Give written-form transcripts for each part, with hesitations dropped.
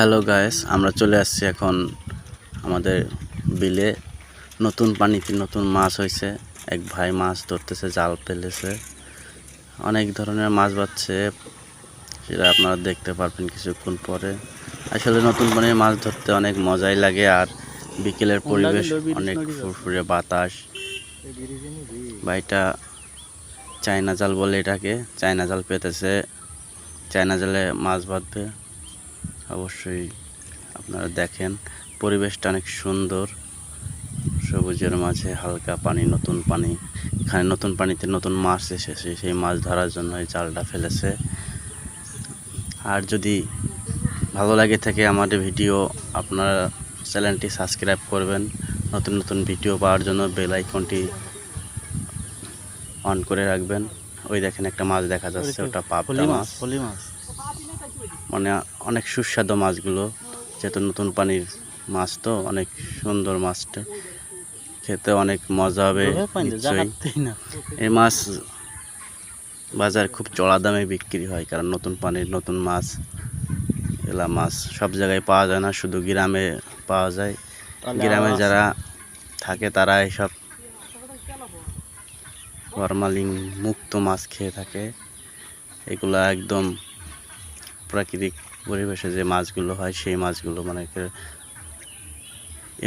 Hello guys, আমরা চলে আসছি এখন আমাদের বিলে। নতুন পানিতে নতুন মাছ হয়েছে। এক ভাই মাছ ধরতেছে, জাল ফেলেছে, অনেক ধরনের মাছ বাচ্ছে, সেটা আপনারা দেখতে পারবেন কিছুক্ষণ পরে। আসলে নতুন পানির মাছ ধরতে অনেক মজাই লাগে, আর বিকেলের পরিবেশ অনেক ফুরফুরে বাতাস। ভাইটা চায়না জাল বলে এটাকে, চায়না জাল পেতেছে, চায়না জালে মাছ বাঁধবে। অবশ্যই আপনারা দেখেন, পরিবেশটা অনেক সুন্দর, সবুজের মাঝে হালকা পানি, নতুন পানি। এখানে নতুন পানিতে নতুন মাছ এসেছে, সেই মাছ ধরার জন্য এই জালটা ফেলেছে। আর যদি ভালো লাগে থাকে আমাদের ভিডিও, আপনারা চ্যানেলটি সাবস্ক্রাইব করবেন। নতুন নতুন ভিডিও পাওয়ার জন্য বেল আইকনটি অন করে রাখবেন। ওই দেখেন একটা মাছ দেখা যাচ্ছে, ওটা পাবদা মাছ। মানে অনেক সুস্বাদু মাছগুলো, যেহেতু নতুন পানির মাছ তো অনেক সুন্দর, মাছটা খেতে অনেক মজা হবে নিশ্চয়ই। এই মাছ বাজার খুব চড়া দামে বিক্রি হয়, কারণ নতুন পানির নতুন মাছ। এলা মাছ সব জায়গায় পাওয়া যায় না, শুধু গ্রামে পাওয়া যায়। গ্রামে যারা থাকে তারা এইসব ফরমালিন মুক্ত মাছ খেয়ে থাকে। এগুলা একদম প্রাকৃতিক পরিবেশে যে মাছগুলো হয়, সেই মাছগুলো মানে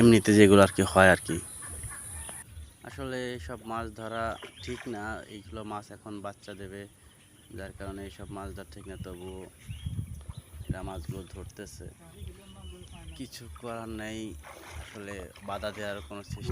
এমনিতে যেগুলো আর কি হয় আর কি। আসলে এইসব মাছ ধরা ঠিক না, এইগুলো মাছ এখন বাচ্চা দেবে, যার কারণে এইসব মাছ ধরা ঠিক না। তবুও এরা মাছগুলো ধরতেছে, কিছু করার নেই। আসলে বাধা দেওয়ার কোনো সিস্টেম